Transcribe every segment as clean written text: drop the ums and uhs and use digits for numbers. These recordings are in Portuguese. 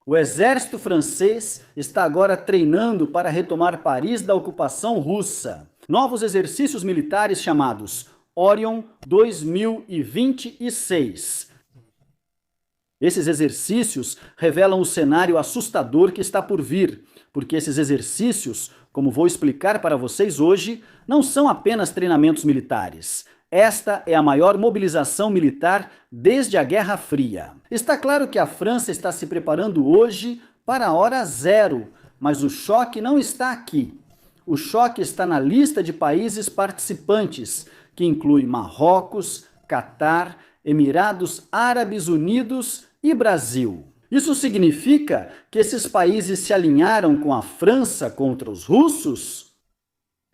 O exército francês está agora treinando para retomar Paris da ocupação russa. Novos exercícios militares chamados Orion 2026. Esses exercícios revelam o cenário assustador que está por vir, porque esses exercícios, como vou explicar para vocês hoje, não são apenas treinamentos militares. Esta é a maior mobilização militar desde a Guerra Fria. Está claro que a França está se preparando hoje para a hora zero, mas o choque não está aqui. O choque está na lista de países participantes, que inclui Marrocos, Catar, Emirados Árabes Unidos e Brasil. Isso significa que esses países se alinharam com a França contra os russos?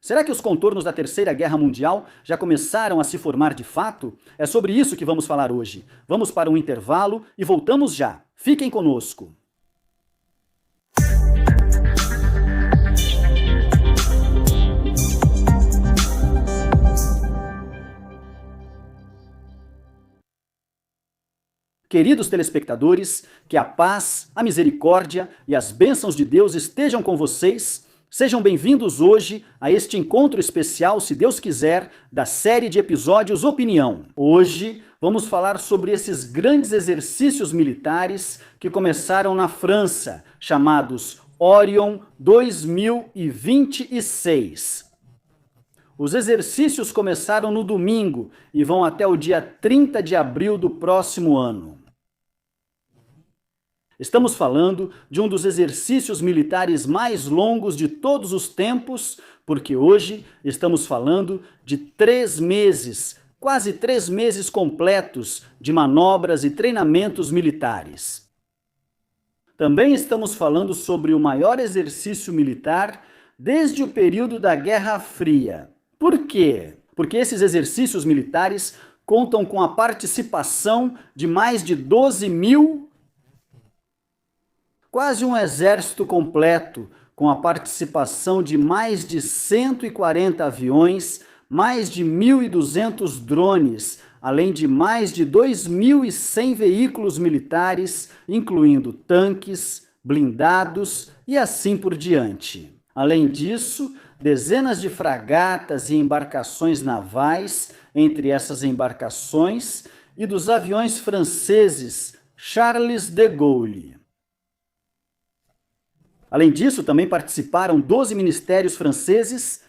Será que os contornos da Terceira Guerra Mundial já começaram a se formar de fato? É sobre isso que vamos falar hoje. Vamos para um intervalo e voltamos já. Fiquem conosco. Queridos telespectadores, que a paz, a misericórdia e as bênçãos de Deus estejam com vocês. Sejam bem-vindos hoje a este encontro especial, se Deus quiser, da série de episódios Opinião. Hoje vamos falar sobre esses grandes exercícios militares que começaram na França, chamados Orion 2026. Os exercícios começaram no domingo e vão até o dia 30 de abril do próximo ano. Estamos falando de um dos exercícios militares mais longos de todos os tempos, porque hoje estamos falando de 3 meses, quase 3 meses completos de manobras e treinamentos militares. Também estamos falando sobre o maior exercício militar desde o período da Guerra Fria. Por quê? Porque esses exercícios militares contam com a participação de mais de 12 mil, quase um exército completo, com a participação de mais de 140 aviões, mais de 1.200 drones, além de mais de 2.100 veículos militares, incluindo tanques, blindados e assim por diante. Além disso, dezenas de fragatas e embarcações navais, entre essas embarcações, e dos aviões franceses Charles de Gaulle. Além disso, também participaram 12 ministérios franceses.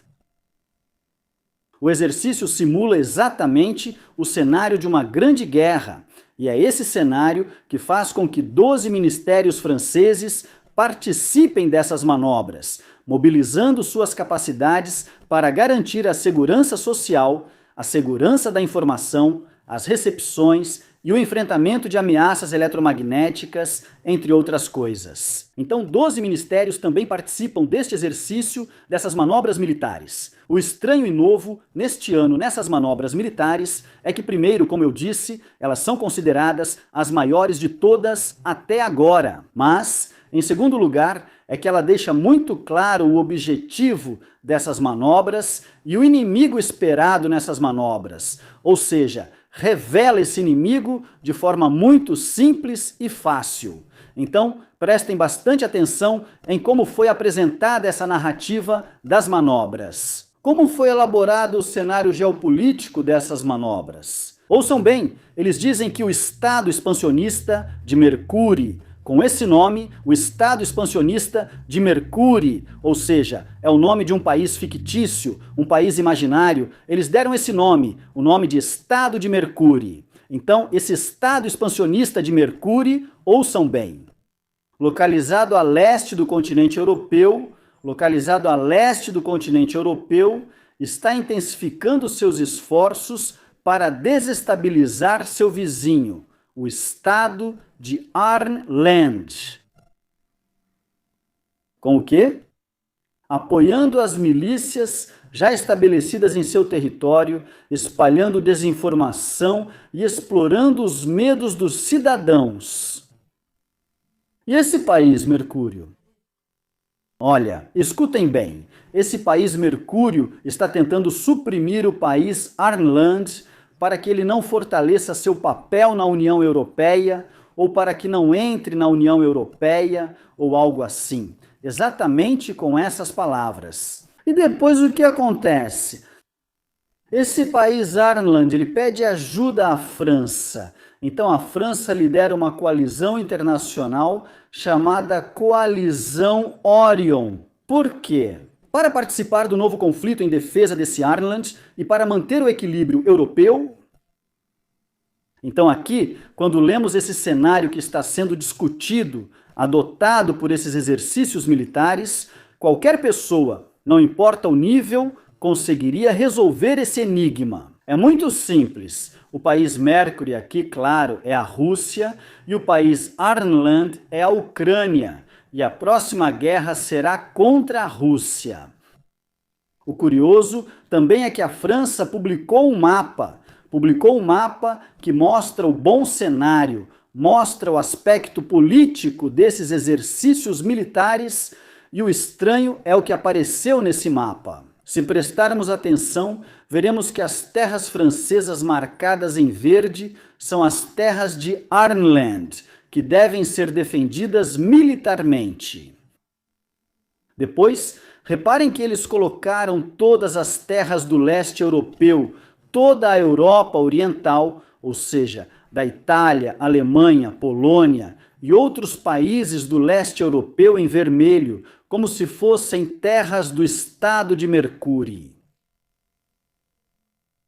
O exercício simula exatamente o cenário de uma grande guerra, e é esse cenário que faz com que 12 ministérios franceses participem dessas manobras, mobilizando suas capacidades para garantir a segurança social, a segurança da informação, as recepções e o enfrentamento de ameaças eletromagnéticas, entre outras coisas. Então, 12 ministérios também participam deste exercício, dessas manobras militares. O estranho e novo, neste ano, nessas manobras militares, é que, primeiro, como eu disse, elas são consideradas as maiores de todas até agora. Mas, em segundo lugar, é que ela deixa muito claro o objetivo dessas manobras e o inimigo esperado nessas manobras. Ou seja, revela esse inimigo de forma muito simples e fácil. Então, prestem bastante atenção em como foi apresentada essa narrativa das manobras. Como foi elaborado o cenário geopolítico dessas manobras? Ouçam bem, eles dizem que o Estado expansionista de Mercúrio, com esse nome, o Estado expansionista de Mercúrio, ou seja, é o nome de um país fictício, um país imaginário, eles deram esse nome, o nome de Estado de Mercúrio. Então, esse Estado expansionista de Mercúrio, ouçam bem, localizado a leste do continente europeu, está intensificando seus esforços para desestabilizar seu vizinho, o Estado de Arnland. Com o quê? Apoiando as milícias já estabelecidas em seu território, espalhando desinformação e explorando os medos dos cidadãos. E esse país, Mercúrio? Olha, escutem bem, esse país Mercúrio está tentando suprimir o país Arnland para que ele não fortaleça seu papel na União Europeia ou para que não entre na União Europeia, ou algo assim. Exatamente com essas palavras. E depois o que acontece? Esse país, Ireland, ele pede ajuda à França. Então a França lidera uma coalizão internacional chamada Coalizão Orion. Por quê? Para participar do novo conflito em defesa desse Ireland e para manter o equilíbrio europeu. Então aqui, quando lemos esse cenário que está sendo discutido, adotado por esses exercícios militares, qualquer pessoa, não importa o nível, conseguiria resolver esse enigma. É muito simples. O país Mercury aqui, claro, é a Rússia, e o país Ireland é a Ucrânia, e a próxima guerra será contra a Rússia. O curioso também é que a França publicou um mapa que mostra o bom cenário, mostra o aspecto político desses exercícios militares, e o estranho é o que apareceu nesse mapa. Se prestarmos atenção, veremos que as terras francesas marcadas em verde são as terras de Ireland, que devem ser defendidas militarmente. Depois, reparem que eles colocaram todas as terras do leste europeu, toda a Europa Oriental, ou seja, da Itália, Alemanha, Polônia e outros países do leste europeu em vermelho, como se fossem terras do estado de Mercúrio.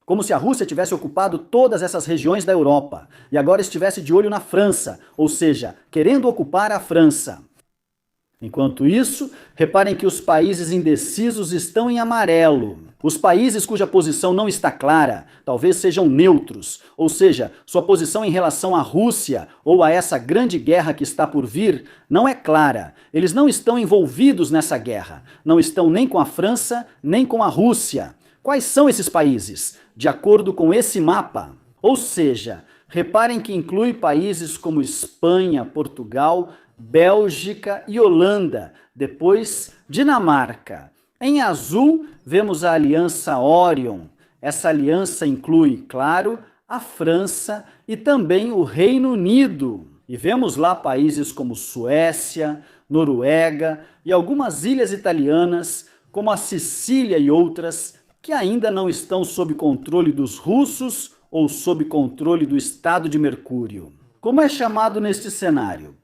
Como se a Rússia tivesse ocupado todas essas regiões da Europa e agora estivesse de olho na França, ou seja, querendo ocupar a França. Enquanto isso, reparem que os países indecisos estão em amarelo. Os países cuja posição não está clara, talvez sejam neutros, ou seja, sua posição em relação à Rússia ou a essa grande guerra que está por vir não é clara. Eles não estão envolvidos nessa guerra, não estão nem com a França, nem com a Rússia. Quais são esses países? De acordo com esse mapa. Ou seja, reparem que inclui países como Espanha, Portugal, Bélgica e Holanda, depois Dinamarca. Em azul, vemos a aliança Orion. Essa aliança inclui, claro, a França e também o Reino Unido. E vemos lá países como Suécia, Noruega e algumas ilhas italianas, como a Sicília e outras, que ainda não estão sob controle dos russos ou sob controle do estado de Mercúrio. Como é chamado neste cenário?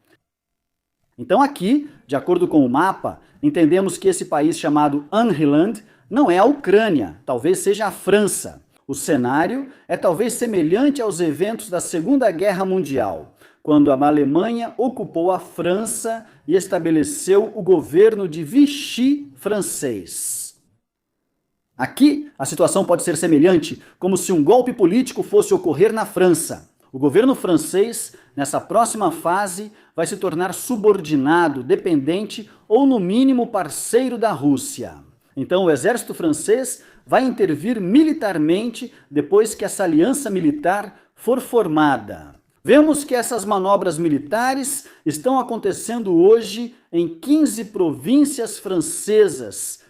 Então aqui, de acordo com o mapa, entendemos que esse país chamado Ireland não é a Ucrânia, talvez seja a França. O cenário é talvez semelhante aos eventos da Segunda Guerra Mundial, quando a Alemanha ocupou a França e estabeleceu o governo de Vichy francês. Aqui, a situação pode ser semelhante, como se um golpe político fosse ocorrer na França. O governo francês, nessa próxima fase, vai se tornar subordinado, dependente ou, no mínimo, parceiro da Rússia. Então, o exército francês vai intervir militarmente depois que essa aliança militar for formada. Vemos que essas manobras militares estão acontecendo hoje em 15 províncias francesas.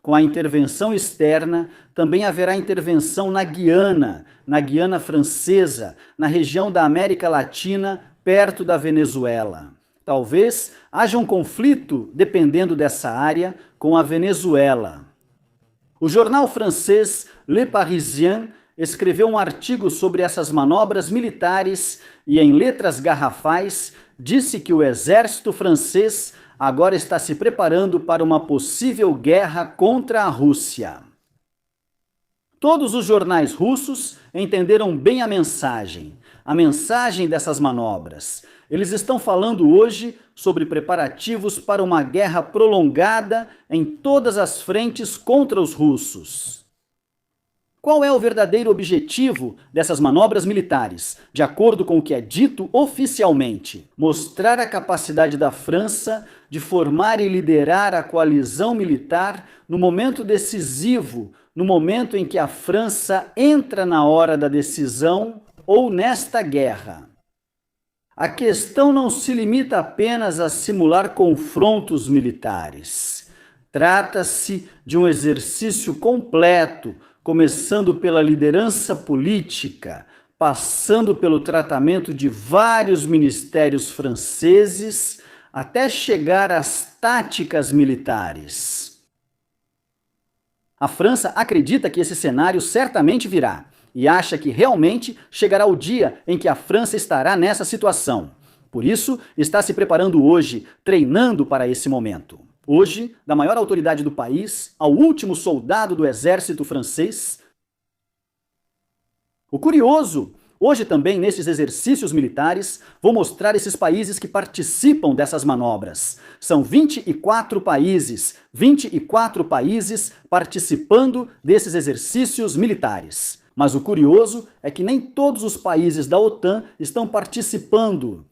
Com a intervenção externa, também haverá intervenção na Guiana Francesa, na região da América Latina, perto da Venezuela. Talvez haja um conflito, dependendo dessa área, com a Venezuela. O jornal francês Le Parisien escreveu um artigo sobre essas manobras militares e, em letras garrafais, disse que o exército francês agora está se preparando para uma possível guerra contra a Rússia. Todos os jornais russos entenderam bem a mensagem dessas manobras. Eles estão falando hoje sobre preparativos para uma guerra prolongada em todas as frentes contra os russos. Qual é o verdadeiro objetivo dessas manobras militares, de acordo com o que é dito oficialmente? Mostrar a capacidade da França de formar e liderar a coalizão militar no momento decisivo, no momento em que a França entra na hora da decisão ou nesta guerra. A questão não se limita apenas a simular confrontos militares. Trata-se de um exercício completo, começando pela liderança política, passando pelo tratamento de vários ministérios franceses, até chegar às táticas militares. A França acredita que esse cenário certamente virá e acha que realmente chegará o dia em que a França estará nessa situação. Por isso, está se preparando hoje, treinando para esse momento. Hoje, da maior autoridade do país ao último soldado do exército francês. O curioso, hoje também nesses exercícios militares, vou mostrar esses países que participam dessas manobras. São 24 países participando desses exercícios militares. Mas o curioso é que nem todos os países da OTAN estão participando.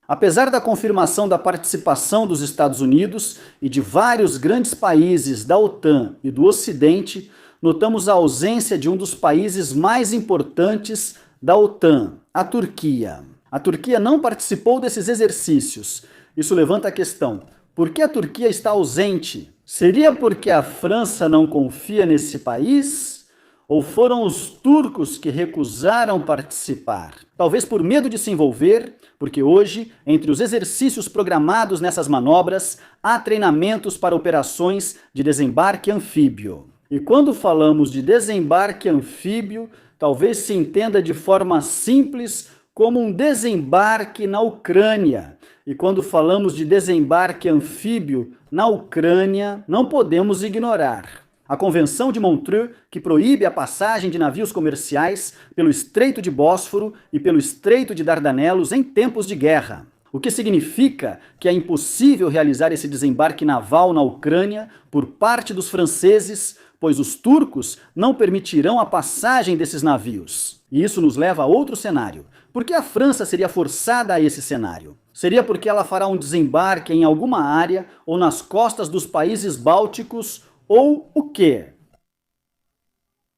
Apesar da confirmação da participação dos Estados Unidos e de vários grandes países da OTAN e do Ocidente, notamos a ausência de um dos países mais importantes da OTAN, a Turquia. A Turquia não participou desses exercícios. Isso levanta a questão: por que a Turquia está ausente? Seria porque a França não confia nesse país? Ou foram os turcos que recusaram participar? Talvez por medo de se envolver, porque hoje, entre os exercícios programados nessas manobras, há treinamentos para operações de desembarque anfíbio. E quando falamos de desembarque anfíbio, talvez se entenda de forma simples como um desembarque na Ucrânia. E quando falamos de desembarque anfíbio na Ucrânia, não podemos ignorar a Convenção de Montreux, que proíbe a passagem de navios comerciais pelo Estreito de Bósforo e pelo Estreito de Dardanelos em tempos de guerra. O que significa que é impossível realizar esse desembarque naval na Ucrânia por parte dos franceses, pois os turcos não permitirão a passagem desses navios. E isso nos leva a outro cenário. Por que a França seria forçada a esse cenário? Seria porque ela fará um desembarque em alguma área ou nas costas dos países bálticos ou o quê?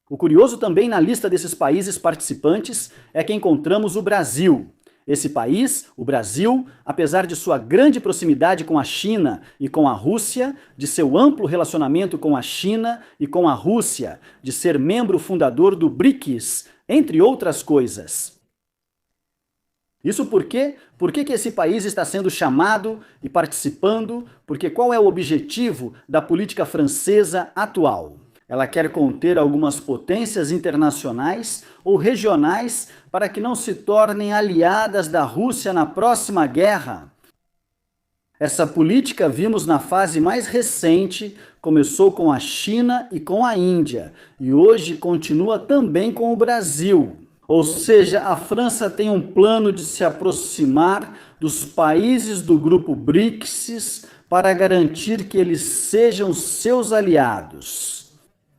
O curioso também na lista desses países participantes é que encontramos o Brasil. Esse país, o Brasil, apesar de sua grande proximidade com a China e com a Rússia, de seu amplo relacionamento com a China e com a Rússia, de ser membro fundador do BRICS, entre outras coisas. Isso por quê? Por que esse país está sendo chamado e participando? Porque qual é o objetivo da política francesa atual? Ela quer conter algumas potências internacionais ou regionais para que não se tornem aliadas da Rússia na próxima guerra. Essa política vimos na fase mais recente, começou com a China e com a Índia, e hoje continua também com o Brasil. Ou seja, a França tem um plano de se aproximar dos países do grupo BRICS para garantir que eles sejam seus aliados.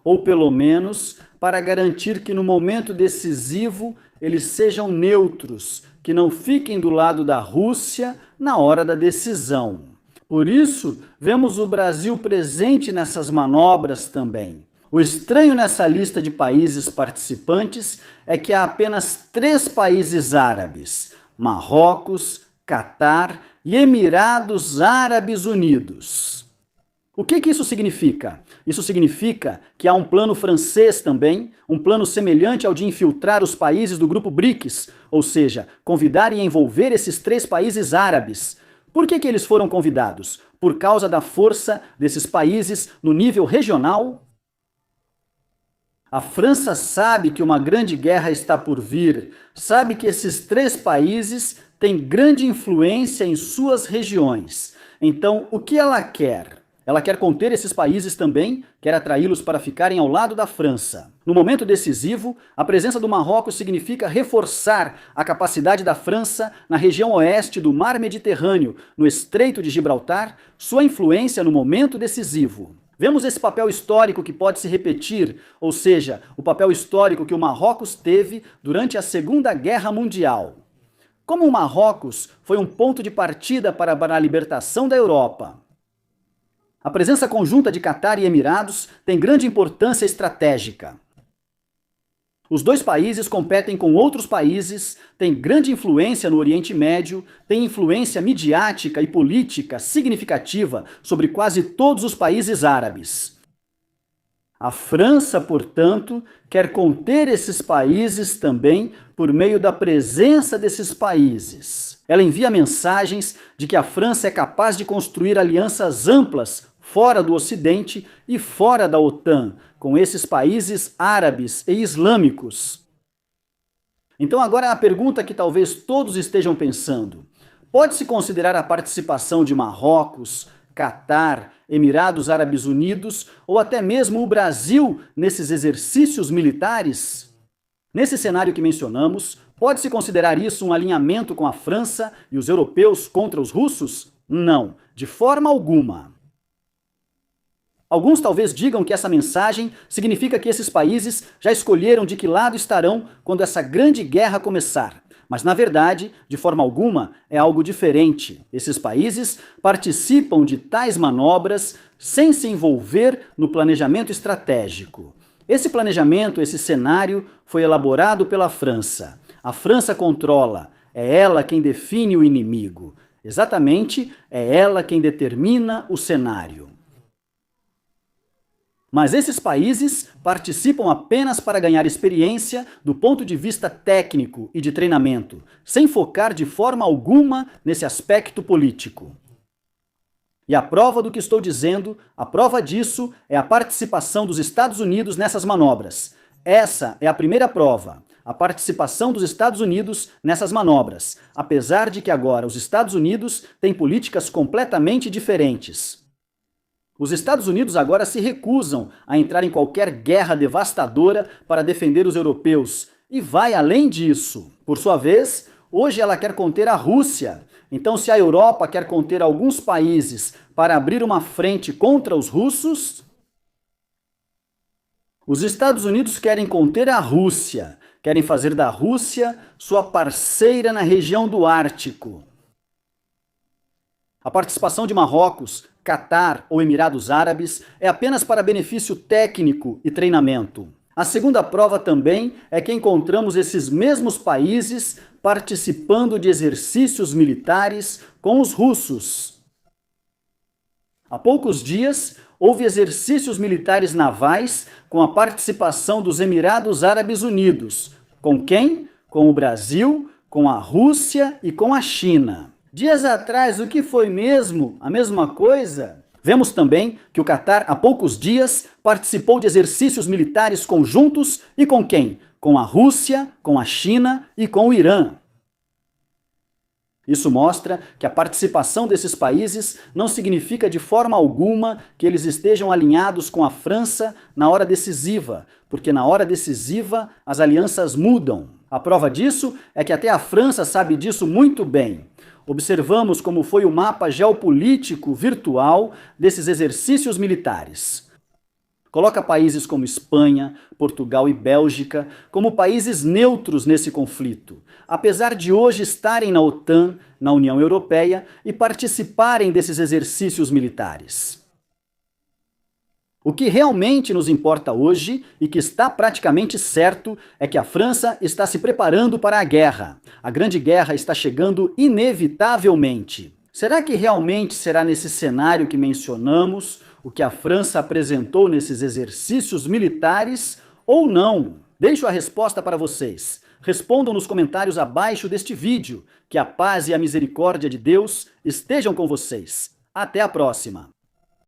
Ou pelo menos para garantir que no momento decisivo eles sejam neutros, que não fiquem do lado da Rússia na hora da decisão. Por isso, vemos o Brasil presente nessas manobras também. O estranho nessa lista de países participantes é que há apenas 3 países árabes: Marrocos, Catar e Emirados Árabes Unidos. O que isso significa? Isso significa que há um plano francês também, um plano semelhante ao de infiltrar os países do grupo BRICS, ou seja, convidar e envolver esses 3 países árabes. Por que eles foram convidados? Por causa da força desses países no nível regional? A França sabe que uma grande guerra está por vir, sabe que esses 3 países têm grande influência em suas regiões. Então, o que ela quer? Ela quer conter esses países também, quer atraí-los para ficarem ao lado da França. No momento decisivo, a presença do Marrocos significa reforçar a capacidade da França na região oeste do Mar Mediterrâneo, no Estreito de Gibraltar, sua influência no momento decisivo. Vemos esse papel histórico que pode se repetir, ou seja, o papel histórico que o Marrocos teve durante a Segunda Guerra Mundial. Como o Marrocos foi um ponto de partida para a libertação da Europa. A presença conjunta de Catar e Emirados tem grande importância estratégica. Os 2 países competem com outros países, têm grande influência no Oriente Médio, têm influência midiática e política significativa sobre quase todos os países árabes. A França, portanto, quer conter esses países também por meio da presença desses países. Ela envia mensagens de que a França é capaz de construir alianças amplas fora do Ocidente e fora da OTAN, com esses países árabes e islâmicos. Então agora a pergunta que talvez todos estejam pensando: pode-se considerar a participação de Marrocos, Catar, Emirados Árabes Unidos ou até mesmo o Brasil nesses exercícios militares? Nesse cenário que mencionamos, pode-se considerar isso um alinhamento com a França e os europeus contra os russos? Não, de forma alguma. Alguns talvez digam que essa mensagem significa que esses países já escolheram de que lado estarão quando essa grande guerra começar. Mas, na verdade, de forma alguma, é algo diferente. Esses países participam de tais manobras sem se envolver no planejamento estratégico. Esse planejamento, esse cenário, foi elaborado pela França. A França controla, é ela quem define o inimigo. Exatamente, é ela quem determina o cenário. Mas esses países participam apenas para ganhar experiência do ponto de vista técnico e de treinamento, sem focar de forma alguma nesse aspecto político. E a prova do que estou dizendo, a prova disso é a participação dos Estados Unidos nessas manobras. Essa é a primeira prova, a participação dos Estados Unidos nessas manobras, apesar de que agora os Estados Unidos têm políticas completamente diferentes. Os Estados Unidos agora se recusam a entrar em qualquer guerra devastadora para defender os europeus. E vai além disso. Por sua vez, hoje ela quer conter a Rússia. Então, se a Europa quer conter alguns países para abrir uma frente contra os russos, os Estados Unidos querem conter a Rússia. Querem fazer da Rússia sua parceira na região do Ártico. A participação de Marrocos, Catar ou Emirados Árabes é apenas para benefício técnico e treinamento. A segunda prova também é que encontramos esses mesmos países participando de exercícios militares com os russos. Há poucos dias, houve exercícios militares navais com a participação dos Emirados Árabes Unidos. Com quem? Com o Brasil, com a Rússia e com a China. Dias atrás, o que foi mesmo? A mesma coisa? Vemos também que o Catar, há poucos dias, participou de exercícios militares conjuntos e com quem? Com a Rússia, com a China e com o Irã. Isso mostra que a participação desses países não significa de forma alguma que eles estejam alinhados com a França na hora decisiva, porque na hora decisiva as alianças mudam. A prova disso é que até a França sabe disso muito bem. Observamos como foi o mapa geopolítico virtual desses exercícios militares. Coloca países como Espanha, Portugal e Bélgica como países neutros nesse conflito, apesar de hoje estarem na OTAN, na União Europeia e participarem desses exercícios militares. O que realmente nos importa hoje e que está praticamente certo é que a França está se preparando para a guerra. A Grande Guerra está chegando inevitavelmente. Será que realmente será nesse cenário que mencionamos o que a França apresentou nesses exercícios militares ou não? Deixo a resposta para vocês. Respondam nos comentários abaixo deste vídeo. Que a paz e a misericórdia de Deus estejam com vocês. Até a próxima!